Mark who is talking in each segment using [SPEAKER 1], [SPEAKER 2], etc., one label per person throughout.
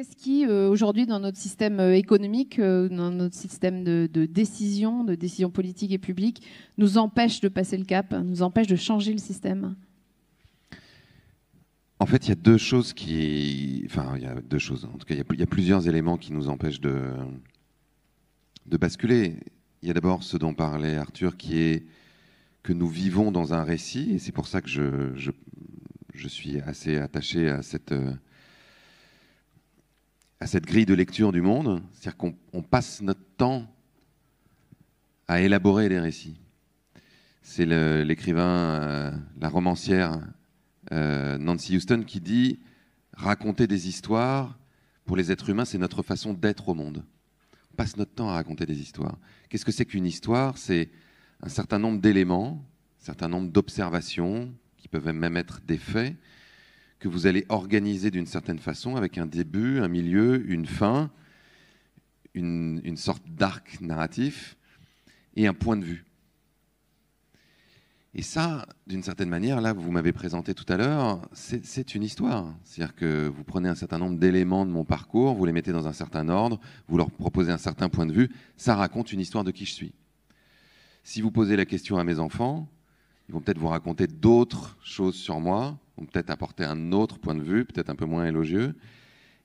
[SPEAKER 1] Qu'est-ce qui, aujourd'hui, dans notre système économique, dans notre système de décision politique et publique, nous empêche de passer le cap, nous empêche de changer le système?
[SPEAKER 2] En fait, il y a deux choses qui... Enfin, il y a deux choses. En tout cas, il y a plusieurs éléments qui nous empêchent de basculer. Il y a d'abord ce dont parlait Arthur, qui est que nous vivons dans un récit, et c'est pour ça que je suis assez attaché à cette grille de lecture du monde. C'est-à-dire qu'on passe notre temps à élaborer des récits. C'est l'écrivain, la romancière Nancy Houston qui dit « Raconter des histoires, pour les êtres humains, c'est notre façon d'être au monde. » On passe notre temps à raconter des histoires. Qu'est-ce que c'est qu'une histoire? C'est un certain nombre d'éléments, un certain nombre d'observations, qui peuvent même être des faits, que vous allez organiser d'une certaine façon, avec un début, un milieu, une fin, une sorte d'arc narratif et un point de vue. Et ça, d'une certaine manière, là, vous m'avez présenté tout à l'heure, c'est une histoire. C'est-à-dire que vous prenez un certain nombre d'éléments de mon parcours, vous les mettez dans un certain ordre, vous leur proposez un certain point de vue, ça raconte une histoire de qui je suis. Si vous posez la question à mes enfants, ils vont peut-être vous raconter d'autres choses sur moi, vont peut-être apporter un autre point de vue, peut-être un peu moins élogieux,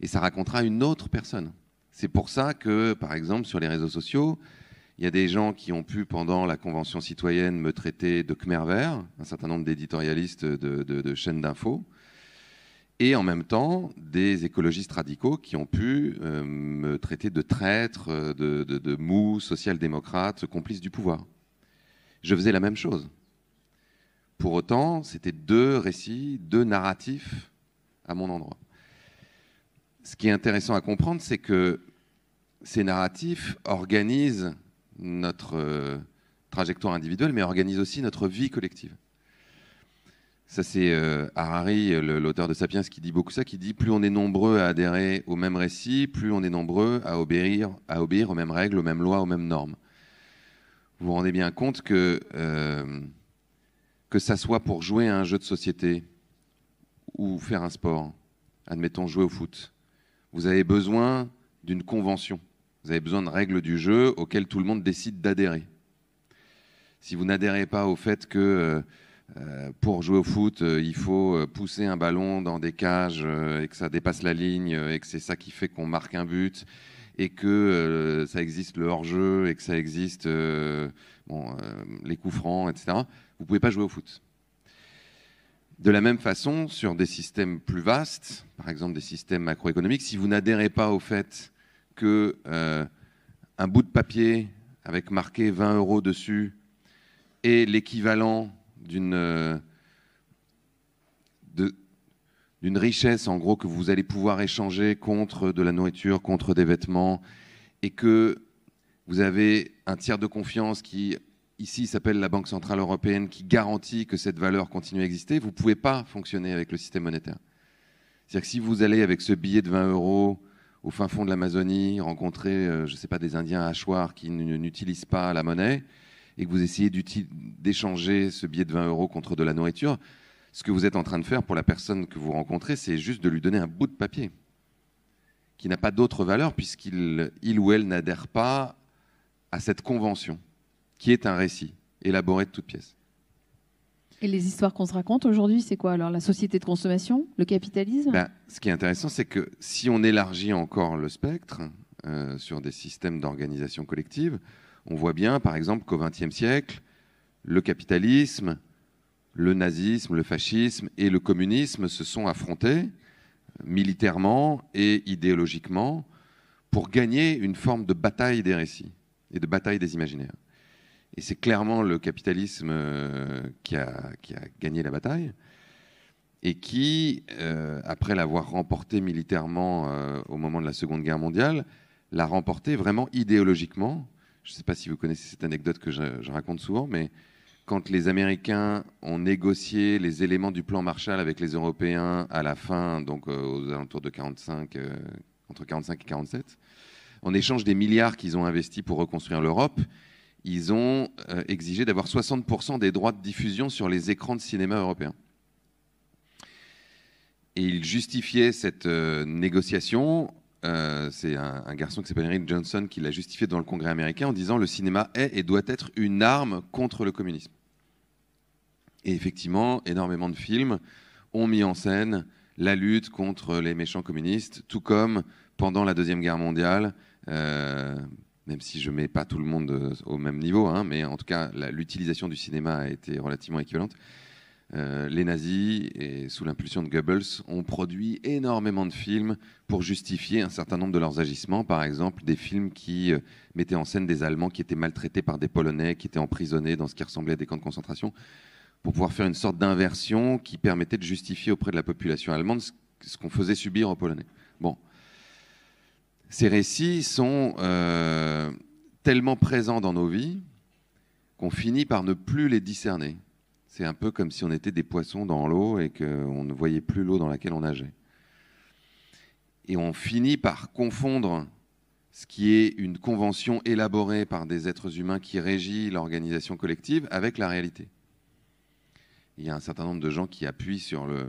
[SPEAKER 2] et ça racontera une autre personne. C'est pour ça que, par exemple, sur les réseaux sociaux, il y a des gens qui ont pu, pendant la Convention citoyenne, me traiter de Khmer vert, un certain nombre d'éditorialistes de chaînes d'infos, et en même temps, des écologistes radicaux qui ont pu me traiter de traître, de mou, social-démocrate, complice du pouvoir. Je faisais la même chose. Pour autant, c'était deux récits, deux narratifs à mon endroit. Ce qui est intéressant à comprendre, c'est que ces narratifs organisent notre trajectoire individuelle, mais organisent aussi notre vie collective. Ça, c'est Harari, l'auteur de Sapiens, qui dit beaucoup ça, qui dit « Plus on est nombreux à adhérer au même récit, plus on est nombreux à obéir aux mêmes règles, aux mêmes lois, aux mêmes normes. » Vous vous rendez bien compte que ça soit pour jouer à un jeu de société ou faire un sport, admettons jouer au foot, vous avez besoin d'une convention. Vous avez besoin de règles du jeu auxquelles tout le monde décide d'adhérer. Si vous n'adhérez pas au fait que pour jouer au foot, il faut pousser un ballon dans des cages et que ça dépasse la ligne et que c'est ça qui fait qu'on marque un but et que ça existe le hors-jeu et que ça existe les coups francs, etc., vous ne pouvez pas jouer au foot. De la même façon, sur des systèmes plus vastes, par exemple des systèmes macroéconomiques, si vous n'adhérez pas au fait qu'un bout de papier avec marqué 20 € dessus est l'équivalent d'une richesse, en gros, que vous allez pouvoir échanger contre de la nourriture, contre des vêtements, et que vous avez un tiers de confiance qui, ici, s'appelle la Banque Centrale Européenne, qui garantit que cette valeur continue à exister, vous ne pouvez pas fonctionner avec le système monétaire. C'est-à-dire que si vous allez avec ce billet de 20 € au fin fond de l'Amazonie, rencontrer, je ne sais pas, des Indiens hachoirs qui n'utilisent pas la monnaie, et que vous essayez d'échanger ce billet de 20 € contre de la nourriture, ce que vous êtes en train de faire pour la personne que vous rencontrez, c'est juste de lui donner un bout de papier qui n'a pas d'autre valeur puisqu'il ou elle n'adhère pas à cette convention, qui est un récit élaboré de toutes pièces.
[SPEAKER 1] Et les histoires qu'on se raconte aujourd'hui, c'est quoi alors? La société de consommation, le capitalisme?
[SPEAKER 2] Ce qui est intéressant, c'est que si on élargit encore le spectre sur des systèmes d'organisation collective, on voit bien, par exemple, qu'au XXe siècle, le capitalisme, le nazisme, le fascisme et le communisme se sont affrontés militairement et idéologiquement pour gagner une forme de bataille des récits et de bataille des imaginaires. Et c'est clairement le capitalisme qui a gagné la bataille et qui, après l'avoir remporté militairement au moment de la Seconde Guerre mondiale, l'a remporté vraiment idéologiquement. Je ne sais pas si vous connaissez cette anecdote que je raconte souvent, mais quand les Américains ont négocié les éléments du plan Marshall avec les Européens à la fin, donc aux alentours de 45, entre 45 et 47, en échange des milliards qu'ils ont investis pour reconstruire l'Europe, ils ont exigé d'avoir 60% des droits de diffusion sur les écrans de cinéma européens. Et ils justifiaient cette négociation c'est un garçon qui s'appelle Eric Johnson qui l'a justifié devant le Congrès américain en disant le cinéma est et doit être une arme contre le communisme. Et effectivement, énormément de films ont mis en scène la lutte contre les méchants communistes, tout comme pendant la Deuxième Guerre mondiale, même si je ne mets pas tout le monde au même niveau, hein, mais en tout cas, l'utilisation du cinéma a été relativement équivalente. Les nazis, et sous l'impulsion de Goebbels, ont produit énormément de films pour justifier un certain nombre de leurs agissements. Par exemple, des films qui mettaient en scène des Allemands qui étaient maltraités par des Polonais, qui étaient emprisonnés dans ce qui ressemblait à des camps de concentration, pour pouvoir faire une sorte d'inversion qui permettait de justifier auprès de la population allemande ce qu'on faisait subir aux Polonais. Bon. Ces récits sont tellement présents dans nos vies qu'on finit par ne plus les discerner. C'est un peu comme si on était des poissons dans l'eau et qu'on ne voyait plus l'eau dans laquelle on nageait. Et on finit par confondre ce qui est une convention élaborée par des êtres humains qui régit l'organisation collective avec la réalité. Il y a un certain nombre de gens qui appuient sur le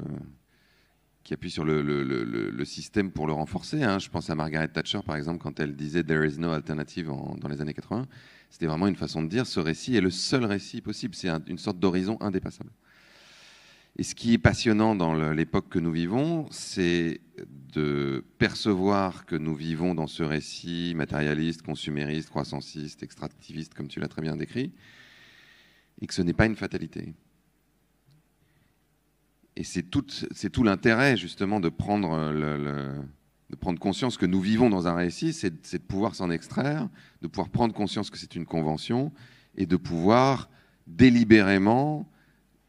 [SPEAKER 2] système pour le renforcer. Hein. Je pense à Margaret Thatcher, par exemple, quand elle disait « There is no alternative » dans les années 80. C'était vraiment une façon de dire ce récit est le seul récit possible. C'est une sorte d'horizon indépassable. Et ce qui est passionnant dans l'époque que nous vivons, c'est de percevoir que nous vivons dans ce récit matérialiste, consumériste, croissanciste, extractiviste, comme tu l'as très bien décrit, et que ce n'est pas une fatalité. Et c'est tout l'intérêt, justement, de prendre conscience que nous vivons dans un récit, c'est de pouvoir s'en extraire, de pouvoir prendre conscience que c'est une convention et de pouvoir délibérément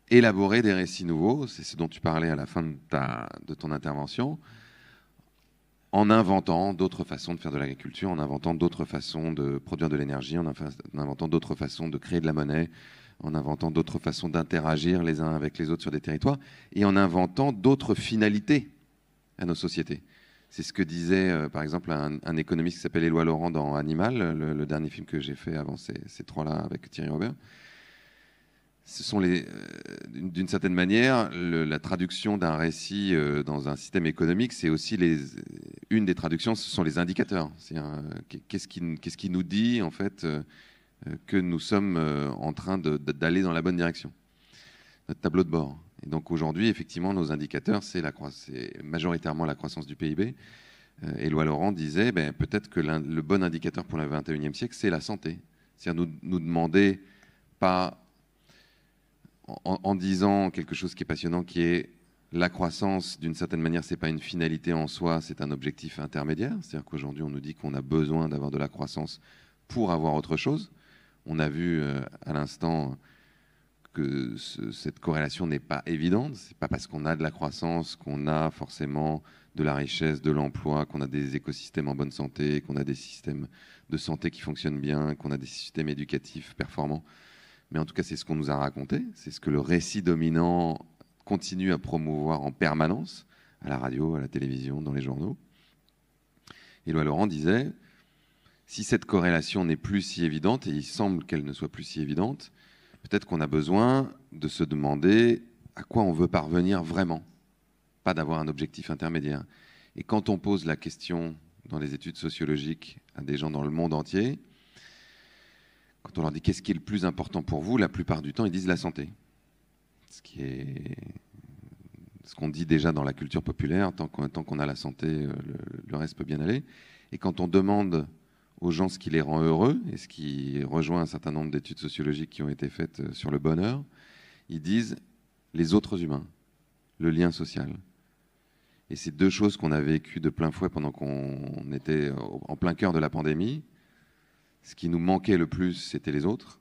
[SPEAKER 2] élaborer des récits nouveaux. C'est ce dont tu parlais à la fin de ton intervention, en inventant d'autres façons de faire de l'agriculture, en inventant d'autres façons de produire de l'énergie, en inventant d'autres façons de créer de la monnaie, en inventant d'autres façons d'interagir les uns avec les autres sur des territoires, et en inventant d'autres finalités à nos sociétés. C'est ce que disait, par exemple, un économiste qui s'appelle Éloi Laurent dans Animal, le dernier film que j'ai fait avant ces trois-là avec Thierry Robert. Ce sont d'une certaine manière, la traduction d'un récit dans un système économique, c'est aussi une des traductions, ce sont les indicateurs. Qu'est-ce qui nous dit, en fait, que nous sommes en train d'aller dans la bonne direction, notre tableau de bord. Et donc aujourd'hui, effectivement, nos indicateurs, c'est majoritairement la croissance du PIB. Éloi Laurent disait, peut-être que le bon indicateur pour le 21e siècle, c'est la santé. C'est-à-dire nous demander pas, en disant quelque chose qui est passionnant, qui est la croissance, d'une certaine manière, c'est pas une finalité en soi, c'est un objectif intermédiaire. C'est-à-dire qu'aujourd'hui, on nous dit qu'on a besoin d'avoir de la croissance pour avoir autre chose. On a vu à l'instant que cette corrélation n'est pas évidente. Ce n'est pas parce qu'on a de la croissance qu'on a forcément de la richesse, de l'emploi, qu'on a des écosystèmes en bonne santé, qu'on a des systèmes de santé qui fonctionnent bien, qu'on a des systèmes éducatifs performants. Mais en tout cas, c'est ce qu'on nous a raconté. C'est ce que le récit dominant continue à promouvoir en permanence, à la radio, à la télévision, dans les journaux. Éloi Laurent disait... Si cette corrélation n'est plus si évidente, et il semble qu'elle ne soit plus si évidente, peut-être qu'on a besoin de se demander à quoi on veut parvenir vraiment, pas d'avoir un objectif intermédiaire. Et quand on pose la question dans les études sociologiques à des gens dans le monde entier, quand on leur dit qu'est-ce qui est le plus important pour vous, la plupart du temps, ils disent la santé. Ce qu'on dit déjà dans la culture populaire, tant qu'on a la santé, le reste peut bien aller. Et quand on demande aux gens ce qui les rend heureux, et ce qui rejoint un certain nombre d'études sociologiques qui ont été faites sur le bonheur, ils disent les autres humains, le lien social. Et c'est deux choses qu'on a vécues de plein fouet pendant qu'on était en plein cœur de la pandémie. Ce qui nous manquait le plus, c'était les autres.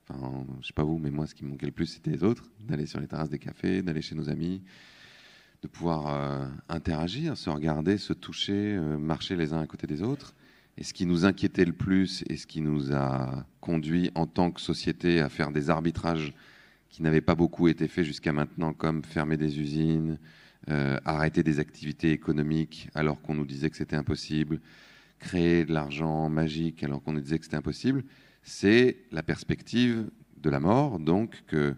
[SPEAKER 2] Enfin, je ne sais pas vous, mais moi, ce qui me manquait le plus, c'était les autres. D'aller sur les terrasses des cafés, d'aller chez nos amis, de pouvoir interagir, se regarder, se toucher, marcher les uns à côté des autres. Et ce qui nous inquiétait le plus et ce qui nous a conduit en tant que société à faire des arbitrages qui n'avaient pas beaucoup été faits jusqu'à maintenant, comme fermer des usines, arrêter des activités économiques alors qu'on nous disait que c'était impossible, créer de l'argent magique alors qu'on nous disait que c'était impossible, c'est la perspective de la mort, donc que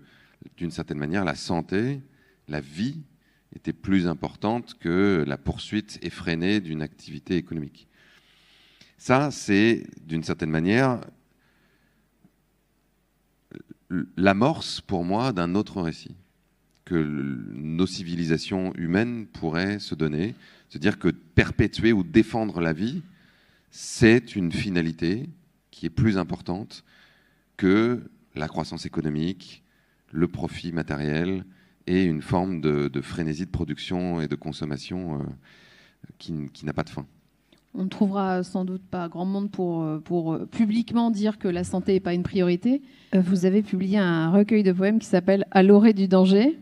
[SPEAKER 2] d'une certaine manière la santé, la vie était plus importante que la poursuite effrénée d'une activité économique. Ça, c'est, d'une certaine manière, l'amorce, pour moi, d'un autre récit que nos civilisations humaines pourraient se donner. C'est-à-dire que perpétuer ou défendre la vie, c'est une finalité qui est plus importante que la croissance économique, le profit matériel et une forme de frénésie de production et de consommation qui n'a pas de fin.
[SPEAKER 1] On ne trouvera sans doute pas grand monde pour publiquement dire que la santé n'est pas une priorité. Vous avez publié un recueil de poèmes qui s'appelle « À l'orée du danger »,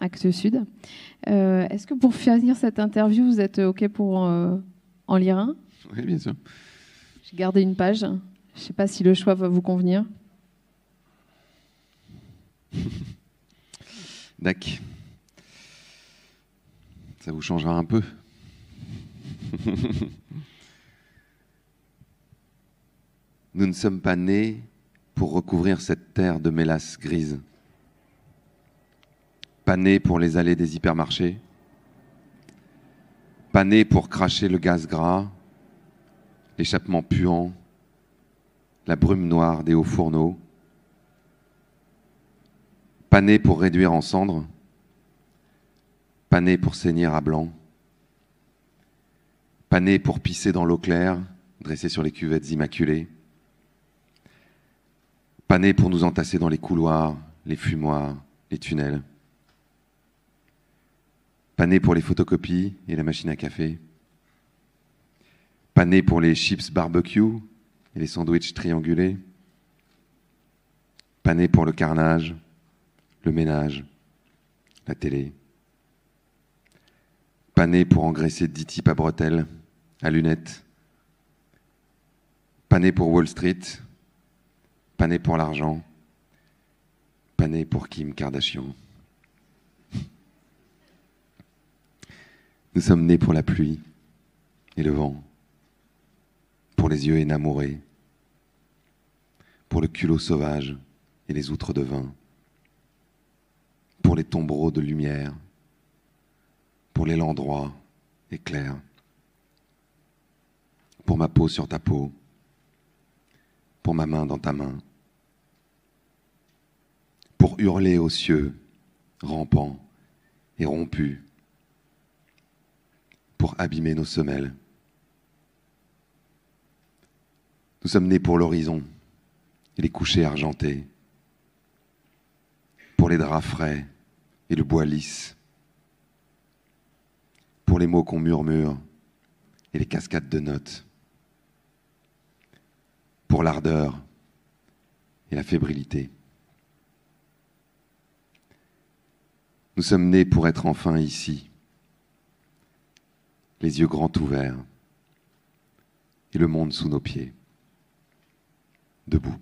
[SPEAKER 1] Actes Sud. Est-ce que pour finir cette interview, vous êtes OK pour en lire un?
[SPEAKER 2] Oui, bien sûr.
[SPEAKER 1] J'ai gardé une page. Je ne sais pas si le choix va vous convenir.
[SPEAKER 2] D'accord. Ça vous changera un peu. Nous ne sommes pas nés pour recouvrir cette terre de mélasse grise. Pas nés pour les allées des hypermarchés. Pas nés pour cracher le gaz gras, l'échappement puant, la brume noire des hauts fourneaux. Pas nés pour réduire en cendres. Pas nés pour saigner à blanc. Pas nés pour pisser dans l'eau claire, dressée sur les cuvettes immaculées. Pas nés pour nous entasser dans les couloirs, les fumoirs, les tunnels. Pas nés pour les photocopies et la machine à café. Pas nés pour les chips barbecue et les sandwichs triangulés. Pas nés pour le carnage, le ménage, la télé. Pas nés pour engraisser 10 types à bretelles, à lunettes. Pas nés pour Wall Street. Pas nés pour l'argent. Pas nés pour Kim Kardashian. Nous sommes nés pour la pluie et le vent, pour les yeux énamourés, pour le culot sauvage et les outres de vin, pour les tombereaux de lumière, pour l'élan droit et clair, pour ma peau sur ta peau, pour ma main dans ta main, pour hurler aux cieux, rampants et rompus, pour abîmer nos semelles. Nous sommes nés pour l'horizon et les couchers argentés, pour les draps frais et le bois lisse, pour les mots qu'on murmure et les cascades de notes, pour l'ardeur et la fébrilité. Nous sommes nés pour être enfin ici, les yeux grands ouverts et le monde sous nos pieds, debout.